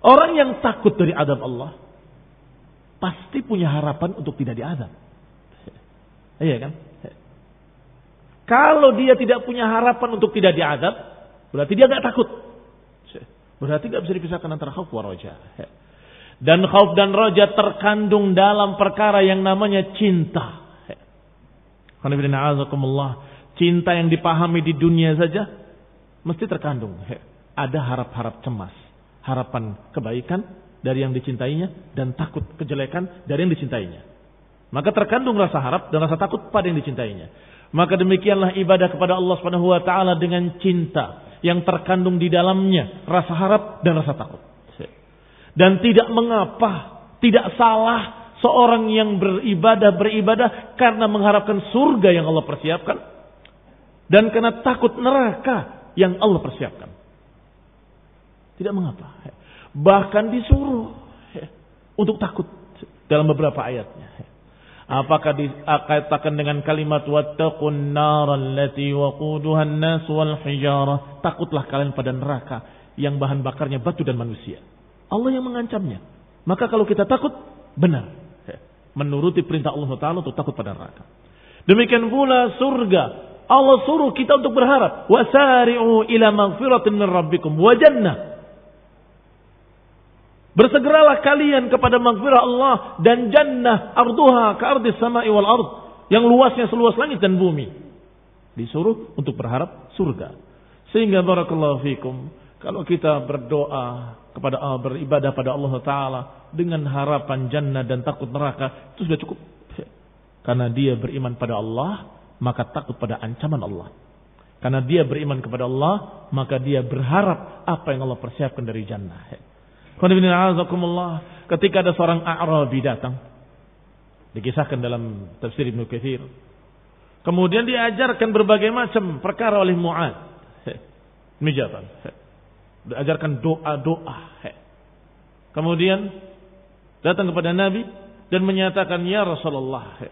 A: Orang yang takut dari azab Allah pasti punya harapan untuk tidak diazab. Iya kan? Kalau dia tidak punya harapan untuk tidak diazab, berarti dia enggak takut. Berarti enggak bisa dipisahkan antara khauf wa raja. Dan khauf dan raja terkandung dalam perkara yang namanya cinta. Cinta yang dipahami di dunia saja mesti terkandung. Ada harap-harap cemas, harapan kebaikan dari yang dicintainya dan takut kejelekan dari yang dicintainya. Maka terkandung rasa harap dan rasa takut pada yang dicintainya. Maka demikianlah ibadah kepada Allah Subhanahu wa taala dengan cinta yang terkandung di dalamnya rasa harap dan rasa takut. Dan tidak mengapa, tidak salah seorang yang beribadah karena mengharapkan surga yang Allah persiapkan dan karena takut neraka yang Allah persiapkan. Tidak mengapa. Bahkan disuruh untuk takut dalam beberapa ayatnya. Apakah dikatakan dengan kalimat wattaqun naral lati waquduha an-nas wal hijarah, takutlah kalian pada neraka yang bahan bakarnya batu dan manusia. Allah yang mengancamnya. Maka kalau kita takut, benar menuruti perintah Allah Ta'ala untuk takut pada neraka. Demikian pula surga. Allah suruh kita untuk berharap. Wasari'u ila maghfiratin min rabbikum wa jannah. Bersegeralah kalian kepada maghfirah Allah dan jannah arduha ka'ardis sama'i wal ard. Yang luasnya seluas langit dan bumi. Disuruh untuk berharap surga. Sehingga barakallahu fikum. Kalau kita berdoa kepada Allah, beribadah pada Allah Ta'ala dengan harapan jannah dan takut neraka, itu sudah cukup. Karena dia beriman pada Allah, maka takut pada ancaman Allah. Karena dia beriman kepada Allah, maka dia berharap apa yang Allah persiapkan dari jannah. Ketika ada seorang A'rabi datang, dikisahkan dalam tafsir Ibnu Katsir, kemudian diajarkan berbagai macam perkara oleh Mu'adz. Mijatan. Diajarkan doa-doa. Kemudian datang kepada Nabi dan menyatakan, ya Rasulullah,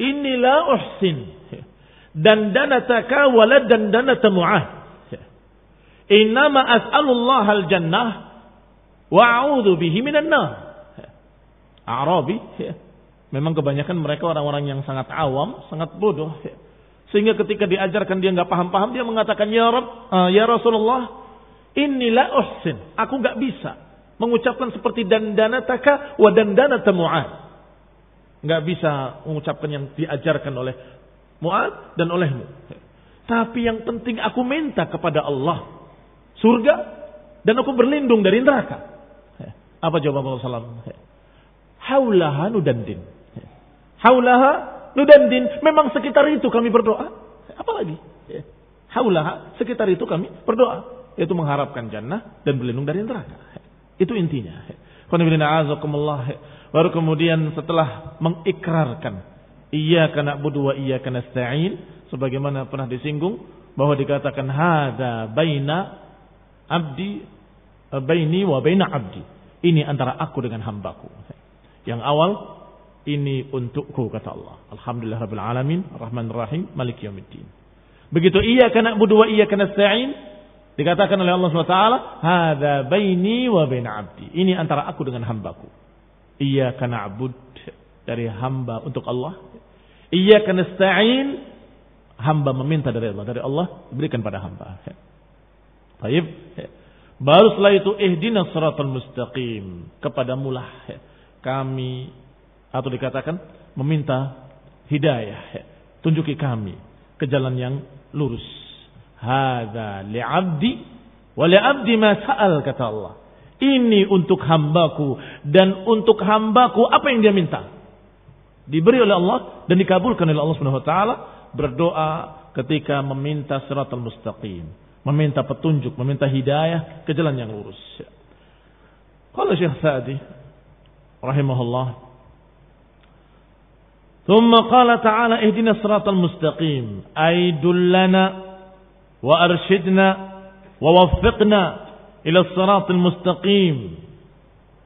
A: inilah uhsin dandanataka walad dandanata Mu'adz. Innama as'alullah al-jannah wa a'udzu bihi minan nar. Arabi, memang kebanyakan mereka orang-orang yang sangat awam, sangat bodoh. Sehingga ketika diajarkan dia nggak paham-paham, dia mengatakan, ya Rabb, ya Rasulullah, inilah uhsin. Aku nggak bisa mengucapkan seperti dandanataka wa dandanata Mu'adz. Nggak bisa mengucapkan yang diajarkan oleh Mu'adz dan olehmu. Tapi yang penting aku minta kepada Allah surga dan aku berlindung dari neraka. Apa jawaban Rasulullah SAW? Haulaha nudandin. Haulaha nudandin, memang sekitar itu kami berdoa. Apalagi? Haulaha, sekitar itu kami berdoa. Yaitu mengharapkan jannah dan berlindung dari neraka. Itu intinya. Baru kemudian setelah mengikrarkan iyyaka na'budu wa iyyaka nasta'in, sebagaimana pernah disinggung bahwa dikatakan hada baini wa baina abdi. Ini antara aku dengan hambaku. Yang awal, ini untukku, kata Allah. Alhamdulillah Rabbil Alamin, Ar-Rahman Ar-Rahim, Malik Yawmiddin. Begitu iyyaka na'budu wa iyyaka nasta'in, dikatakan oleh Allah SWT, hadza baini wa baina abdi. Ini antara aku dengan hambaku. Iyyaka na'bud, dari hamba untuk Allah. Iyyaka nasta'in, hamba meminta dari Allah. Dari Allah diberikan pada hamba. Baik. Baru setelah itu ihdinas siratal mustaqim, kepadamulah kami, atau dikatakan meminta hidayah, tunjuki kami ke jalan yang lurus. Hadza li'abdi wa li'abdi ma sa'al, kata Allah. Ini untuk hambaku dan untuk hambaku apa yang dia minta. Diberi oleh Allah dan dikabulkan oleh Allah Subhanahu wa taala. Berdoa ketika meminta siratal mustaqim, meminta petunjuk, meminta hidayah ke jalan yang lurus. Qala Syekh Sa'di rahimahullah, ثم قال تعالى اهدنا الصراط المستقيم أي دلنا وأرشدنا ووفقنا إلى الصراط المستقيم.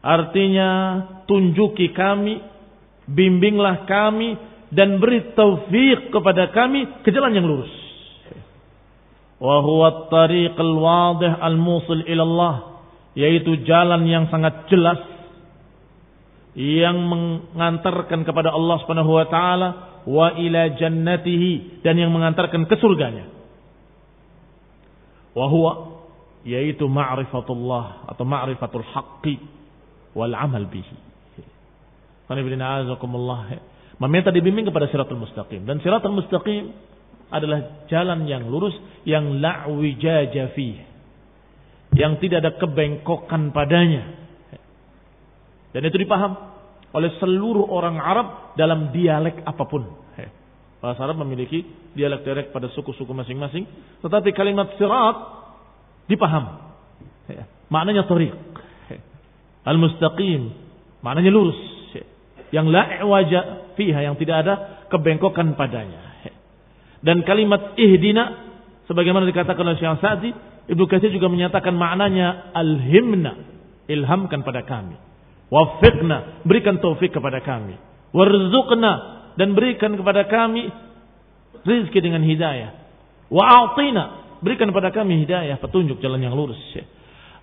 A: Artinya tunjuki kami, bimbinglah kami dan beri taufik kepada kami ke jalan yang lurus. Wa huwa at-tariq al-wadih al-musil ila Allah, yaitu jalan yang sangat jelas yang mengantarkan kepada Allah Subhanahu wa taala, wa ila jannatihi, dan yang mengantarkan ke surganya. Wa huwa, yaitu ma'rifatullah atau ma'rifatul haqqi wal amal bihi. Meminta dibimbing kepada siratul mustaqim, dan siratul mustaqim adalah jalan yang lurus yang la wijaja fih, yang tidak ada kebengkokan padanya. Dan itu dipaham oleh seluruh orang Arab dalam dialek apapun. Bahasa Arab memiliki dialek-dialek pada suku-suku masing-masing, tetapi kalimat sirat dipaham. Maknanya thariq. Al-mustaqim maknanya lurus. Yang la i'waja fiha, yang tidak ada kebengkokan padanya. Dan kalimat ihdina sebagaimana dikatakan oleh Syekh Sa'di, Ibnu Katsir juga menyatakan maknanya alhimna, ilhamkan pada kami. Waffiqna, berikan taufik kepada kami. Warzuqna, dan berikan kepada kami rizki dengan hidayah. Wa'atina, berikan kepada kami hidayah, petunjuk jalan yang lurus.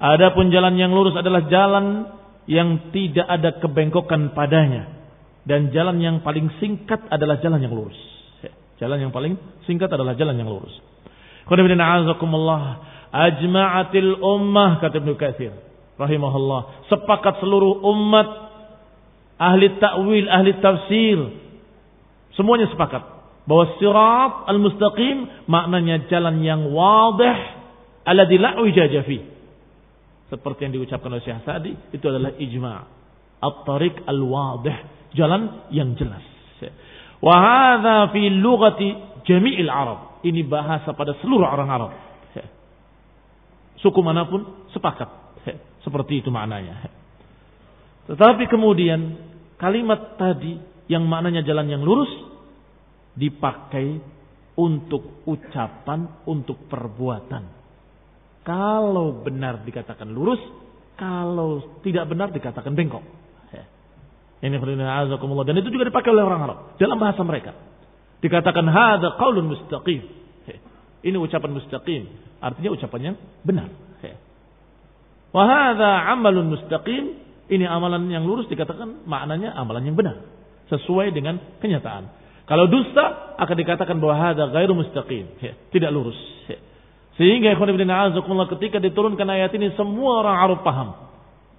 A: Adapun jalan yang lurus adalah jalan yang tidak ada kebengkokan padanya, dan jalan yang paling singkat adalah jalan yang lurus. Jalan yang paling singkat adalah jalan yang lurus. Ajma'atil ummah, kata Ibnu Katsir rahimahullah, sepakat seluruh umat, ahli ta'wil, ahli tafsir, semuanya sepakat bahwa sirat al-mustaqim maknanya jalan yang wadih alladzi la wijaja fi. Seperti yang diucapkan oleh Syekh Sa'di, itu adalah ijma'. At-tariq al-wadih, jalan yang jelas. Wa hadza fi lughati jami'il Arab. Ini bahasa pada seluruh orang Arab. Suku manapun sepakat. Seperti itu maknanya. Tetapi kemudian kalimat tadi yang maknanya jalan yang lurus dipakai untuk ucapan, untuk perbuatan. Kalau benar dikatakan lurus, kalau tidak benar dikatakan bengkok. Ini azakumullah, dan itu juga dipakai oleh orang Arab dalam bahasa mereka. Dikatakan hadza qaulun mustaqim. Ini ucapan mustaqim, artinya ucapan yang benar. Wa hadza amalun mustaqim, ini amalan yang lurus, dikatakan maknanya amalan yang benar, sesuai dengan kenyataan. Kalau dusta akan dikatakan bahwa hadza ghairu mustaqim, tidak lurus. Sehingga ikhwan fillah a'azakumullah, ketika diturunkan ayat ini semua orang Arab paham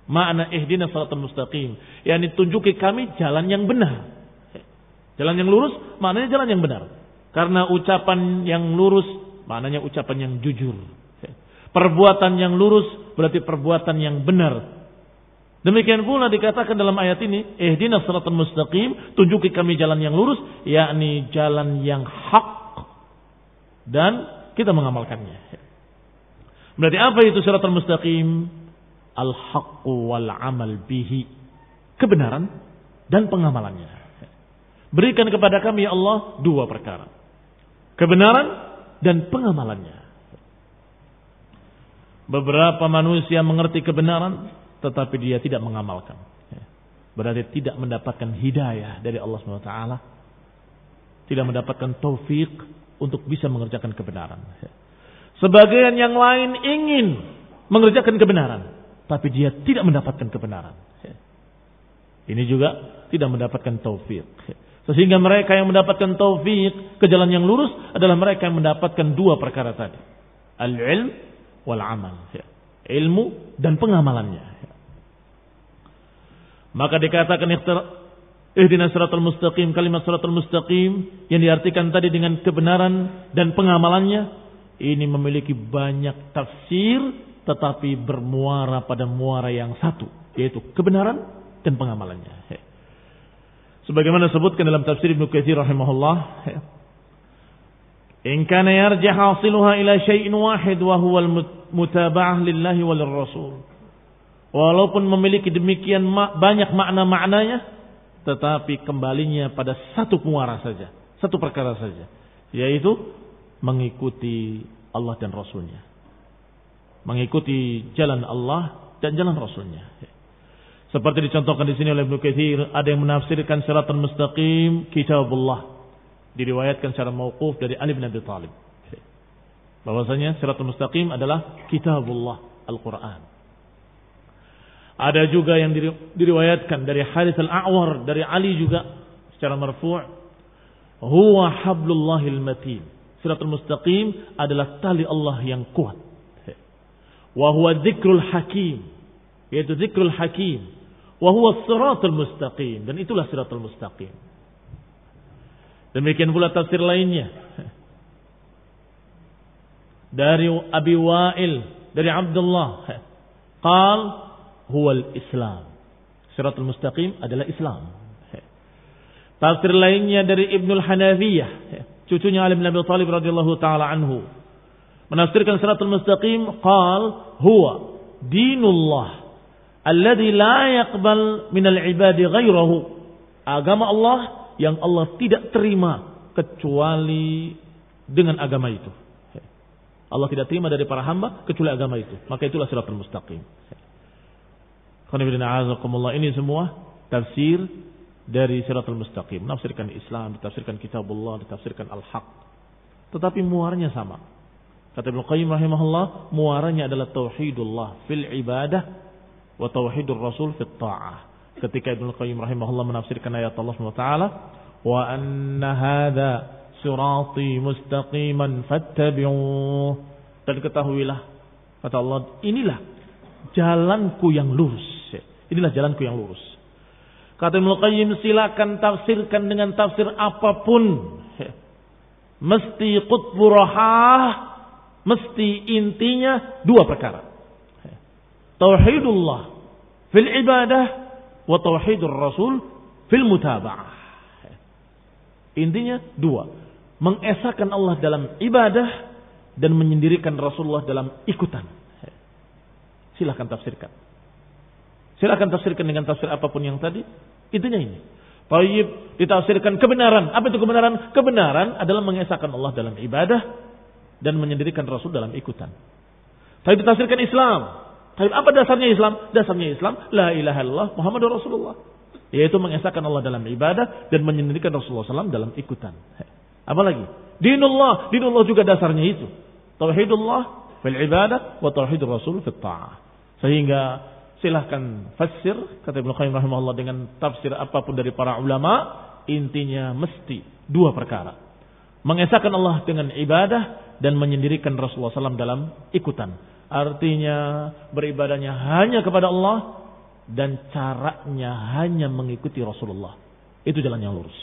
A: makna ihdinas siratal mustaqim, yakni tunjuki kami jalan yang benar. Jalan yang lurus maknanya jalan yang benar. Karena ucapan yang lurus maknanya ucapan yang jujur. Perbuatan yang lurus berarti perbuatan yang benar. Demikian pula dikatakan dalam ayat ini, ihdinas siratal mustaqim, tunjuki kami jalan yang lurus, yakni jalan yang hak, dan kita mengamalkannya. Berarti apa itu siratal mustaqim? Al-haqqu wal amal bihi, kebenaran dan pengamalannya. Berikan kepada kami ya Allah dua perkara, kebenaran dan pengamalannya. Beberapa manusia mengerti kebenaran tetapi dia tidak mengamalkan, berarti tidak mendapatkan hidayah dari Allah SWT, tidak mendapatkan taufik untuk bisa mengerjakan kebenaran. Sebagian yang lain ingin mengerjakan kebenaran, tapi dia tidak mendapatkan kebenaran. Ini juga tidak mendapatkan taufik. Sehingga mereka yang mendapatkan taufik ke jalan yang lurus adalah mereka yang mendapatkan dua perkara tadi. Al-ilm wal amal. Ilmu dan pengamalannya. Maka dikatakan ihdinas siratal mustaqim, kalimat siratal mustaqim yang diartikan tadi dengan kebenaran dan pengamalannya, ini memiliki banyak tafsir tetapi bermuara pada muara yang satu, yaitu kebenaran dan pengamalannya. Sebagaimana disebutkan dalam tafsir Ibnu Katsir rahimahullah, in kana yarjih hasiluha ila syai'in wahid wa huwa al-mutaba'ah lillahi wa lirrasul. Walaupun memiliki demikian banyak makna-maknanya, tetapi kembalinya pada satu muara saja, satu perkara saja, yaitu mengikuti Allah dan Rasulnya, mengikuti jalan Allah dan jalan Rasulnya. Seperti dicontohkan di sini oleh Ibnu Katsir, ada yang menafsirkan siratal mustaqim kitabullah, diriwayatkan secara mauquf dari Ali bin Abi Thalib, bahwasanya siratal mustaqim adalah kitabullah, Al-Quran. Ada juga yang diriwayatkan dari Harits al-A'war, dari Ali juga secara marfu', huwa hablullahil matin, siratal mustaqim adalah tali Allah yang kuat. Wa huwa dzikrul hakim, yaitu dzikrul hakim. Wa huwa siratal mustaqim, dan itulah siratal mustaqim. Demikian pula tafsir lainnya dari Abi Wa'il, dari Abdullah, qal huwal Islam, siratal mustaqim adalah Islam. Tafsir lainnya dari Ibnul Hanafiyah, cucunya Ali bin Abi Thalib radhiyallahu taala anhu, menafsirkan Shiratal Mustaqim, qal huwa dinullah alladzi la yaqbal minal ibadi ghairahu. Agama Allah yang Allah tidak terima kecuali dengan agama itu. Allah tidak terima dari para hamba kecuali agama itu. Maka itulah Shiratal Mustaqim. Ini semua tafsir dari Shiratal Mustaqim. Menafsirkan Islam, ditafsirkan Kitabullah, ditafsirkan Al-Haq. Tetapi muaranya sama. Kata Ibnu Qayyim rahimahullah, muaranya adalah tauhidullah fil ibadah wa tauhidur rasul fit ta'ah. Ketika Ibnu Qayyim rahimahullah menafsirkan ayat Allah Subhanahu wa taala, wa anna hadza sirati mustaqiman fattabi'uh. Dan ketahuilah, kata Allah, inilah jalanku yang lurus. Inilah jalanku yang lurus. Kata Ibnu Qayyim, silakan tafsirkan dengan tafsir apapun. Mesti qutbu rahah, mesti intinya dua perkara. Tauhidullah fil ibadah wa tauhidur rasul fil mutaba'ah. Intinya dua. Mengesahkan Allah dalam ibadah dan menyendirikan Rasulullah dalam ikutan. Silakan tafsirkan. Silakan tafsirkan dengan tafsir apapun yang tadi. Intinya ini. Tayyib, ditafsirkan kebenaran. Apa itu kebenaran? Kebenaran adalah mengesahkan Allah dalam ibadah dan menyendirikan Rasul dalam ikutan. Tayyib, ditafsirkan Islam. Tayyib, apa dasarnya Islam? Dasarnya Islam, la ilaha illallah Muhammadur Rasulullah. Yaitu mengesahkan Allah dalam ibadah dan menyendirikan Rasulullah SAW dalam ikutan. Apa lagi? Dinullah. Dinullah juga dasarnya itu. Tauhidullah fil ibadah wa tauhidur Rasul fit ta'ah. Sehingga silahkan fasir, kata Ibnu Qayyim rahimahullah, dengan tafsir apapun dari para ulama, intinya mesti dua perkara. Mengesahkan Allah dengan ibadah dan menyendirikan Rasulullah SAW dalam ikutan. Artinya beribadahnya hanya kepada Allah dan caranya hanya mengikuti Rasulullah. Itu jalan yang lurus.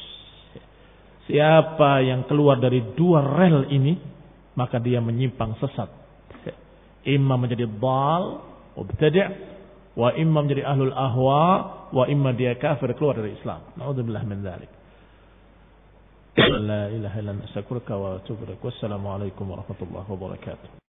A: Siapa yang keluar dari dua rel ini, maka dia menyimpang sesat. Imma menjadi dhal, mubtadi', wa imma menjadi ahlul ahwa, wa imma dia kafir, keluar dari Islam. Na'udzubillah min dzalik. La ilaha illa anta astaghfiruka wa atubu ilaik. Wassalamu alaikum warahmatullahi wabarakatuh.